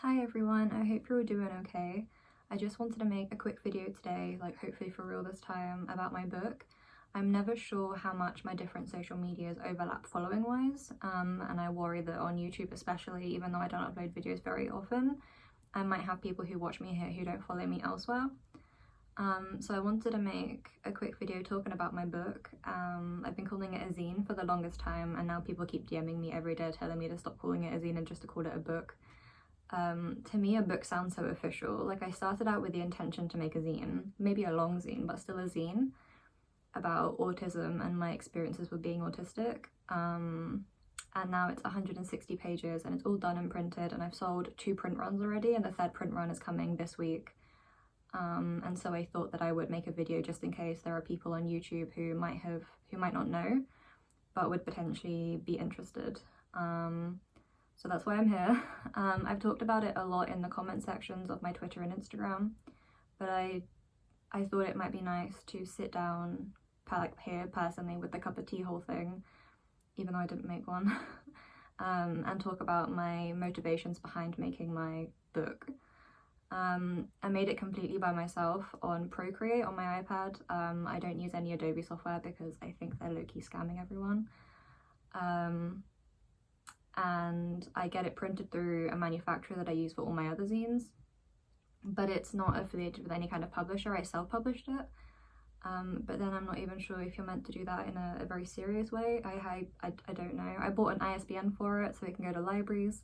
Hi everyone, I hope you're all doing okay. I just wanted to make a quick video today, like hopefully for real this time, about my book. I'm never sure how much my different social medias overlap following wise, and I worry that on YouTube especially, even though I don't upload videos very often, I might have people who watch me here who don't follow me elsewhere. So I wanted to make a quick video talking about my book. I've been calling it a zine for the longest time, and now people keep DMing me every day telling me to stop calling it a zine and just to call it a book. To me, a book sounds so official. Like, I started out with the intention to make a zine, maybe a long zine, but still a zine, about autism and my experiences with being autistic. And now it's 160 pages and it's all done and printed, and I've sold 2 print runs already, and the 3rd print run is coming this week. And so I thought that I would make a video just in case there are people on YouTube who might not know, but would potentially be interested. So that's why I'm here. I've talked about it a lot in the comment sections of my Twitter and Instagram, but I thought it might be nice to sit down here personally with the cup of tea whole thing, even though I didn't make one, and talk about my motivations behind making my book. I made it completely by myself on Procreate on my iPad. I don't use any Adobe software because I think they're low-key scamming everyone. And I get it printed through a manufacturer that I use for all my other zines, but it's not affiliated with any kind of publisher. I self-published it, but then I'm not even sure if you're meant to do that in a very serious way. I don't know. I bought an ISBN for it so it can go to libraries.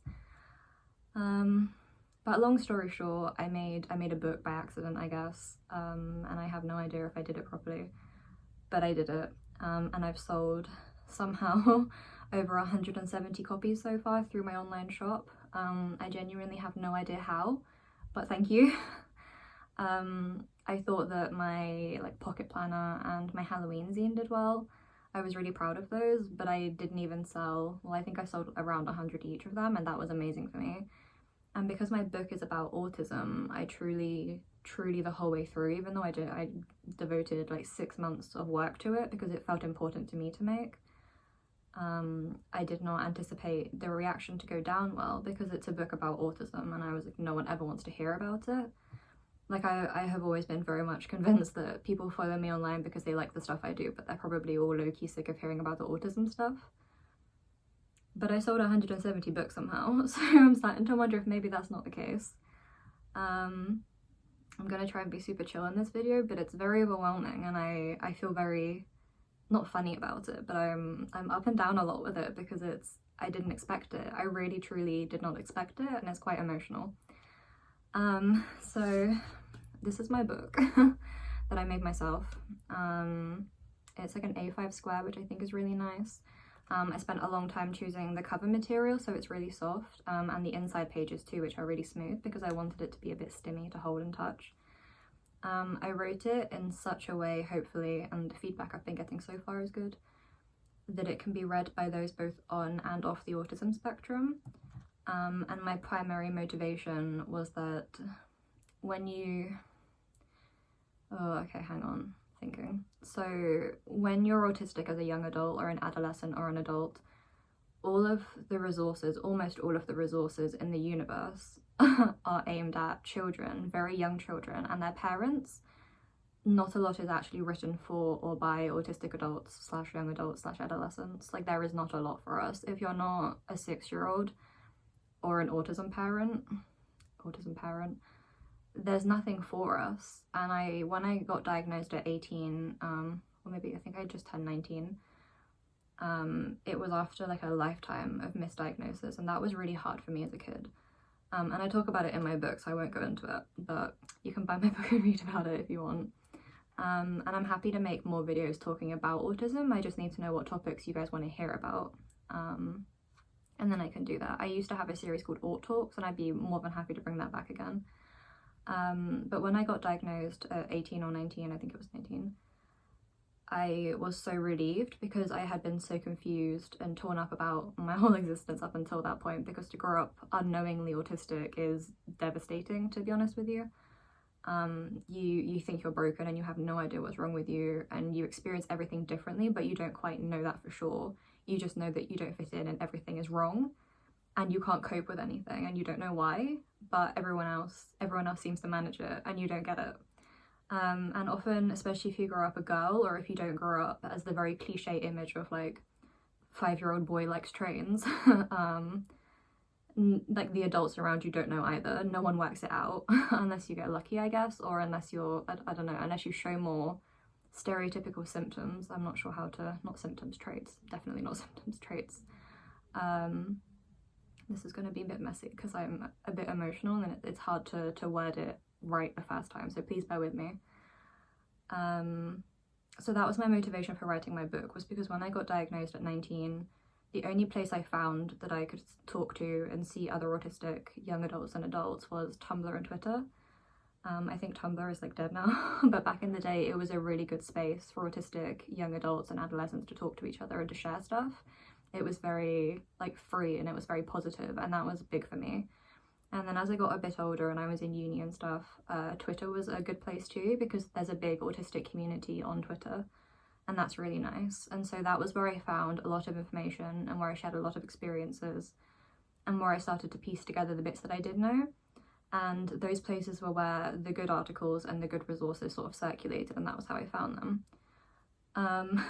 But long story short, I made a book by accident, I guess, and I have no idea if I did it properly, but I did it, and I've sold somehow over 170 copies so far through my online shop. I genuinely have no idea how, but thank you. I thought that my pocket planner and my Halloween zine did well. I was really proud of those, but I didn't even sell, well, I think I sold around 100 each of them, and that was amazing for me. And because my book is about autism, I truly the whole way through, even though I devoted like 6 months of work to it because it felt important to me to make, I did not anticipate the reaction to go down well, because it's a book about autism and I was like, no one ever wants to hear about it. Like, I have always been very much convinced that people follow me online because they like the stuff I do, but they're probably all low-key sick of hearing about the autism stuff. But I sold 170 books somehow, so I'm starting to wonder if maybe that's not the case. I'm gonna try and be super chill in this video, but it's very overwhelming, and I feel very not funny about it, but I'm up and down a lot with it because I didn't expect it. I really truly did not expect it, and it's quite emotional. So this is my book that I made myself. It's like an A5 square, which I think is really nice. I spent a long time choosing the cover material, so it's really soft, and the inside pages too, which are really smooth because I wanted it to be a bit stimmy to hold and touch. I wrote it in such a way, hopefully, and the feedback I've been getting so far is good, that it can be read by those both on and off the autism spectrum. And my primary motivation was that when you... Oh, okay, hang on. Thinking. So when you're autistic as a young adult or an adolescent or an adult, almost all of the resources in the universe are aimed at children, very young children, and their parents. Not a lot is actually written for or by autistic adults / young adults / adolescents. Like, there is not a lot for us. If you're not a 6-year-old or an autism parent, there's nothing for us. And when I got diagnosed at 18, or maybe I think I just turned 19, it was after like a lifetime of misdiagnosis, and that was really hard for me as a kid. And I talk about it in my book, so I won't go into it, but you can buy my book and read about it if you want. And I'm happy to make more videos talking about autism. I just need to know what topics you guys want to hear about, and then I can do that. I used to have a series called Aut Talks, and I'd be more than happy to bring that back again. But when I got diagnosed at 18 or 19, I think it was 19, I was so relieved because I had been so confused and torn up about my whole existence up until that point, because to grow up unknowingly autistic is devastating, to be honest with you. You think you're broken and you have no idea what's wrong with you, and you experience everything differently, but you don't quite know that for sure. You just know that you don't fit in and everything is wrong. and you can't cope with anything and you don't know why, but everyone else seems to manage it and you don't get it. And often, especially if you grow up a girl, or if you don't grow up as the very cliche image of like 5-year-old boy likes trains, like the adults around you don't know either. No one works it out unless you get lucky, I guess, or unless you're, I don't know, unless you show more stereotypical symptoms. I'm not sure how to, not symptoms, traits, definitely not symptoms, traits. This is going to be a bit messy because I'm a bit emotional and it's hard to word it right the first time, so please bear with me. So that was my motivation for writing my book, was because when I got diagnosed at 19, the only place I found that I could talk to and see other autistic young adults and adults was Tumblr and Twitter. I think Tumblr is like dead now, but back in the day it was a really good space for autistic young adults and adolescents to talk to each other and to share stuff. It was very like free and it was very positive, and that was big for me. And then as I got a bit older and I was in uni and stuff, Twitter was a good place too, because there's a big autistic community on Twitter, and that's really nice. And so that was where I found a lot of information and where I shared a lot of experiences and where I started to piece together the bits that I did know. And those places were where the good articles and the good resources sort of circulated, and that was how I found them.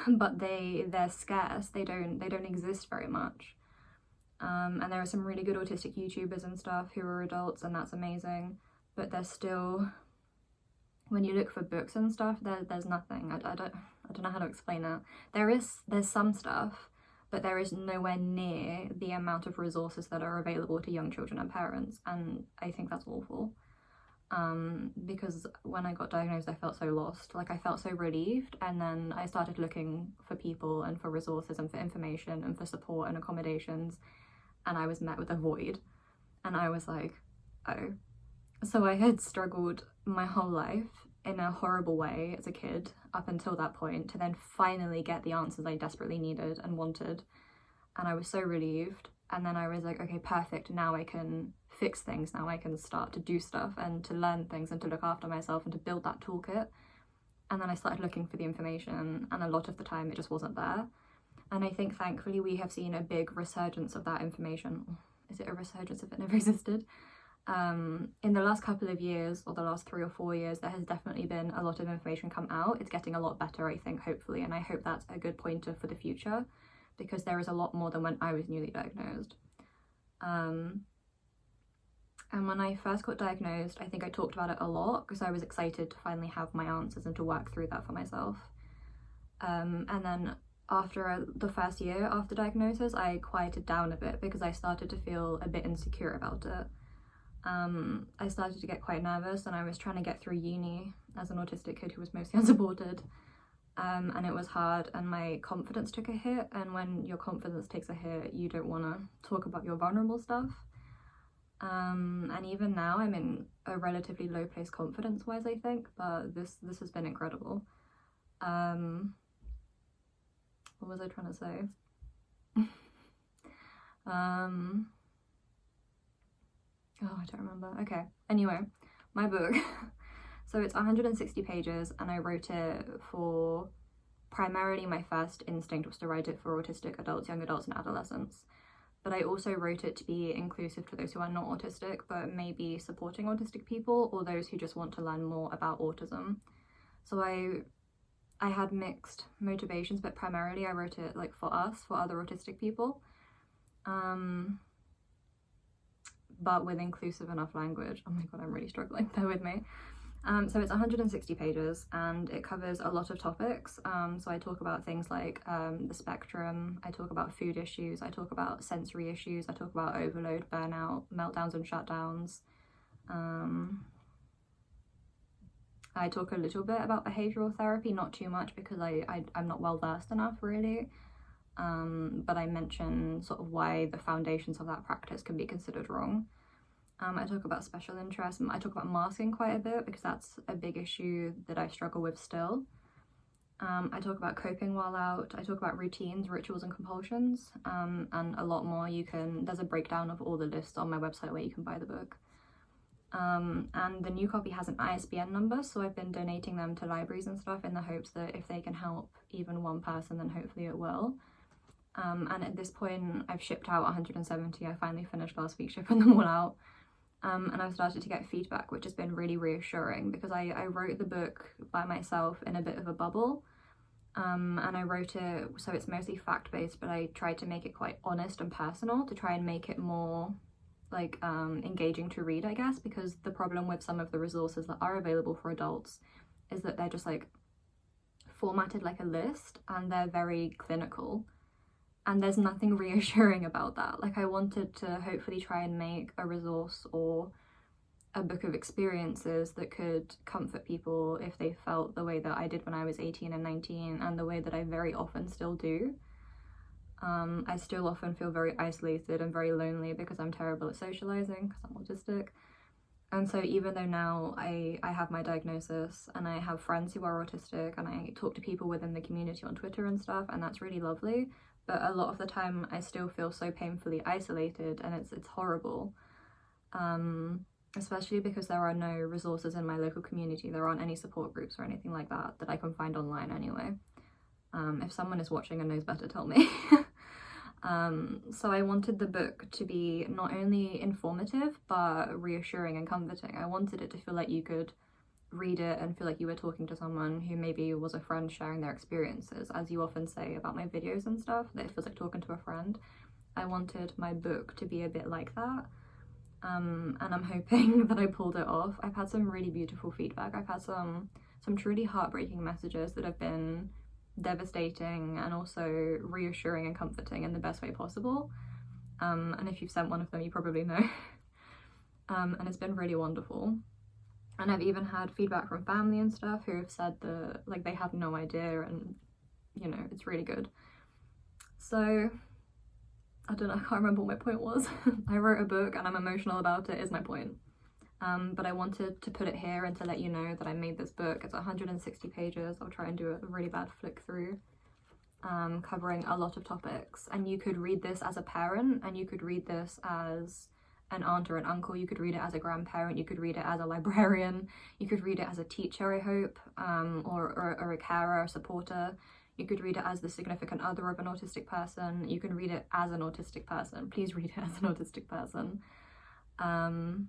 But they're scarce. They don't exist very much. And there are some really good autistic YouTubers and stuff who are adults, and that's amazing. But there's still, when you look for books and stuff, there's nothing. I don't know how to explain it. There's some stuff, but there is nowhere near the amount of resources that are available to young children and parents, and I think that's awful. Because when I got diagnosed I felt so lost, like I felt so relieved, and then I started looking for people and for resources and for information and for support and accommodations, and I was met with a void, and I was like, oh. So I had struggled my whole life in a horrible way as a kid up until that point, to then finally get the answers I desperately needed and wanted, and I was so relieved. And then I was like, okay, perfect, now I can fix things, now I can start to do stuff and to learn things and to look after myself and to build that toolkit. And then I started looking for the information, and a lot of the time it just wasn't there. And I think thankfully we have seen a big resurgence of that information. Is it a resurgence if it never existed? In the last couple of years, or the last 3 or 4 years, there has definitely been a lot of information come out. It's getting a lot better, I think, hopefully, and I hope that's a good pointer for the future, because there is a lot more than when I was newly diagnosed. And when I first got diagnosed, I think I talked about it a lot because I was excited to finally have my answers and to work through that for myself. And then after the first year after diagnosis, I quieted down a bit because I started to feel a bit insecure about it. I started to get quite nervous, and I was trying to get through uni as an autistic kid who was mostly unsupported. And it was hard, and my confidence took a hit, and when your confidence takes a hit you don't want to talk about your vulnerable stuff. And even now I'm in a relatively low place confidence wise, I think, but this has been incredible. What was I trying to say? Oh, I don't remember. Okay, anyway, my book. So it's 160 pages, and I wrote it for, primarily my first instinct was to write it for autistic adults, young adults and adolescents. But I also wrote it to be inclusive to those who are not autistic, but maybe supporting autistic people, or those who just want to learn more about autism. So I had mixed motivations, but primarily I wrote it like for us, for other autistic people. But with inclusive enough language. Oh my god, I'm really struggling, bear with me. So it's 160 pages, and it covers a lot of topics. So I talk about things like the spectrum, I talk about food issues, I talk about sensory issues, I talk about overload, burnout, meltdowns and shutdowns. I talk a little bit about behavioural therapy, not too much because I'm not well versed enough really. But I mention sort of why the foundations of that practice can be considered wrong. I talk about special interests, and I talk about masking quite a bit because that's a big issue that I struggle with still. I talk about coping while out, I talk about routines, rituals and compulsions, and a lot more. There's a breakdown of all the lists on my website where you can buy the book. And the new copy has an ISBN number, so I've been donating them to libraries and stuff in the hopes that if they can help even one person, then hopefully it will. And at this point I've shipped out 170. I finally finished last week shipping them all out. And I've started to get feedback, which has been really reassuring, because I wrote the book by myself in a bit of a bubble. And I wrote it so it's mostly fact-based, but I tried to make it quite honest and personal to try and make it more like engaging to read, I guess, because the problem with some of the resources that are available for adults is that they're just like formatted like a list and they're very clinical, and there's nothing reassuring about that. Like, I wanted to hopefully try and make a resource or a book of experiences that could comfort people if they felt the way that I did when I was 18 and 19, and the way that I very often still do. I still often feel very isolated and very lonely because I'm terrible at socializing because I'm autistic. And so even though now I have my diagnosis and I have friends who are autistic and I talk to people within the community on Twitter and stuff, and that's really lovely, but a lot of the time I still feel so painfully isolated, and it's horrible. Especially because there are no resources in my local community. There aren't any support groups or anything like that I can find online anyway. If someone is watching and knows better, tell me. So I wanted the book to be not only informative, but reassuring and comforting. I wanted it to feel like you could read it and feel like you were talking to someone who maybe was a friend sharing their experiences. As you often say about my videos and stuff, that it feels like talking to a friend. I wanted my book to be a bit like that. And I'm hoping that I pulled it off. I've had some really beautiful feedback. I've had some truly heartbreaking messages that have been devastating and also reassuring and comforting in the best way possible. And if you've sent one of them, you probably know. And it's been really wonderful. And I've even had feedback from family and stuff who have said that like they have no idea, and you know, it's really good. So I don't know, I can't remember what my point was. I wrote a book and I'm emotional about it, is my point. But I wanted to put it here and to let you know that I made this book. It's 160 pages. I'll try and do a really bad flick through, covering a lot of topics. And you could read this as a parent, and you could read this as an aunt or an uncle. You could read it as a grandparent. You could read it as a librarian. You could read it as a teacher, I hope, or a carer, a supporter. You could read it as the significant other of an autistic person. You can read it as an autistic person. Please read it as an autistic person. And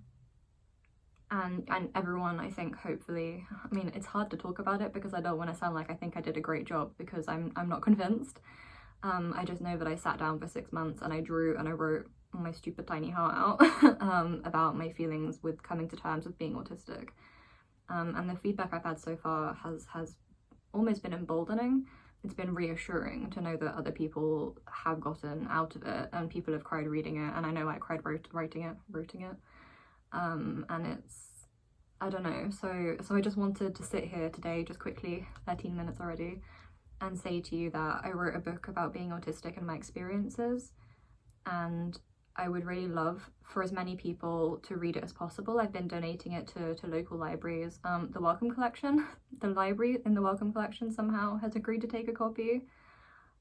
everyone, I think, hopefully, I mean, it's hard to talk about it because I don't want to sound like I think I did a great job, because I'm not convinced. I just know that I sat down for 6 months and I drew and I wrote my stupid tiny heart out about my feelings with coming to terms with being autistic. And the feedback I've had so far has almost been emboldening. It's been reassuring to know that other people have gotten out of it, and people have cried reading it, and I know I cried writing it. And it's, I don't know, so I just wanted to sit here today, just quickly, 13 minutes already, and say to you that I wrote a book about being autistic and my experiences, and I would really love for as many people to read it as possible. I've been donating it to local libraries. The Wellcome Collection, the library in the Wellcome Collection somehow has agreed to take a copy.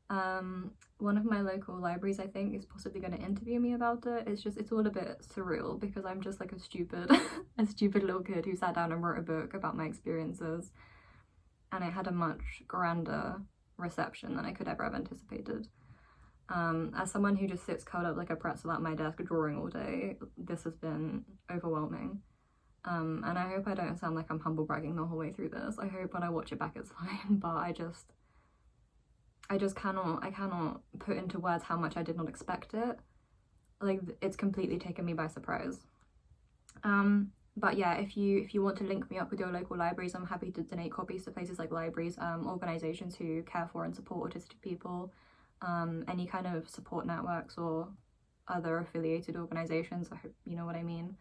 One of my local libraries, I think, is possibly going to interview me about it. It's all a bit surreal because I'm just like a stupid little kid who sat down and wrote a book about my experiences, and it had a much grander reception than I could ever have anticipated. As someone who just sits curled up like a pretzel at my desk drawing all day, this has been overwhelming. And I hope I don't sound like I'm humble bragging the whole way through this. I hope when I watch it back it's fine, but I cannot put into words how much I did not expect it. Like, it's completely taken me by surprise. But yeah, if you want to link me up with your local libraries, I'm happy to donate copies to places like libraries, organisations who care for and support autistic people, any kind of support networks or other affiliated organisations. I hope you know what I mean.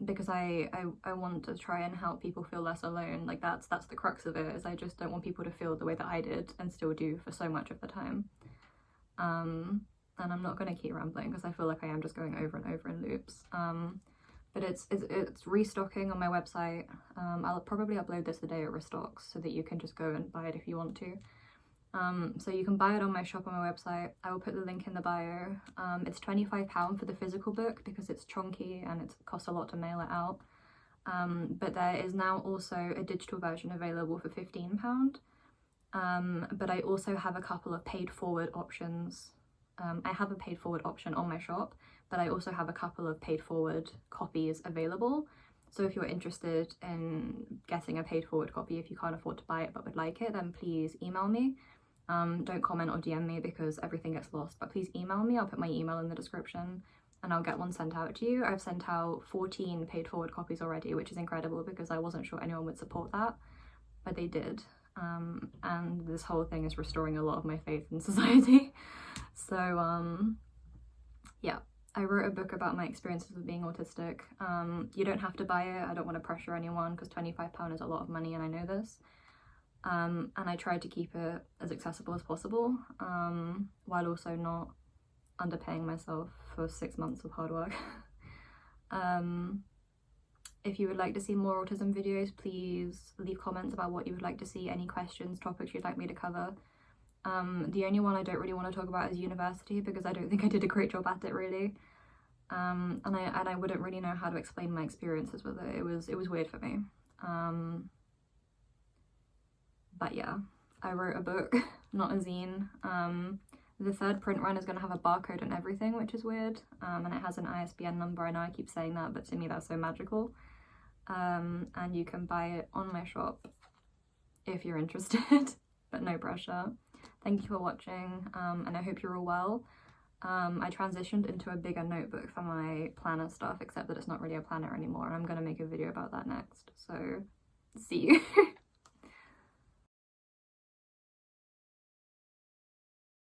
Because I want to try and help people feel less alone. Like, that's the crux of it, is I just don't want people to feel the way that I did and still do for so much of the time. And I'm not going to keep rambling because I feel like I am just going over and over in loops. But it's restocking on my website. I'll probably upload this the day it restocks so that you can just go and buy it if you want to. So you can buy it on my shop on my website. I will put the link in the bio. It's £25 for the physical book because it's chunky and it costs a lot to mail it out. But there is now also a digital version available for £15. but I also have a couple of paid forward options. I have a paid forward option on my shop, but I also have a couple of paid forward copies available. So if you're interested in getting a paid forward copy, if you can't afford to buy it but would like it, then please email me. Don't comment or DM me because everything gets lost, but please email me. I'll put my email in the description and I'll get one sent out to you. I've sent out 14 paid forward copies already, which is incredible because I wasn't sure anyone would support that, but they did. And this whole thing is restoring a lot of my faith in society. So yeah, I wrote a book about my experiences with being autistic. You don't have to buy it. I don't want to pressure anyone because £25 is a lot of money and I know this. And I tried to keep it as accessible as possible, while also not underpaying myself for 6 months of hard work. If you would like to see more autism videos, please leave comments about what you would like to see, any questions, topics you'd like me to cover. The only one I don't really want to talk about is university because I don't think I did a great job at it really. And I wouldn't really know how to explain my experiences with it. It was weird for me. But yeah, I wrote a book, not a zine. The third print run is going to have a barcode and everything, which is weird. And it has an ISBN number. I know I keep saying that, but to me that's so magical. And you can buy it on my shop if you're interested, but no pressure. Thank you for watching, and I hope you're all well. I transitioned into a bigger notebook for my planner stuff, except that it's not really a planner anymore, and I'm going to make a video about that next. So, see you.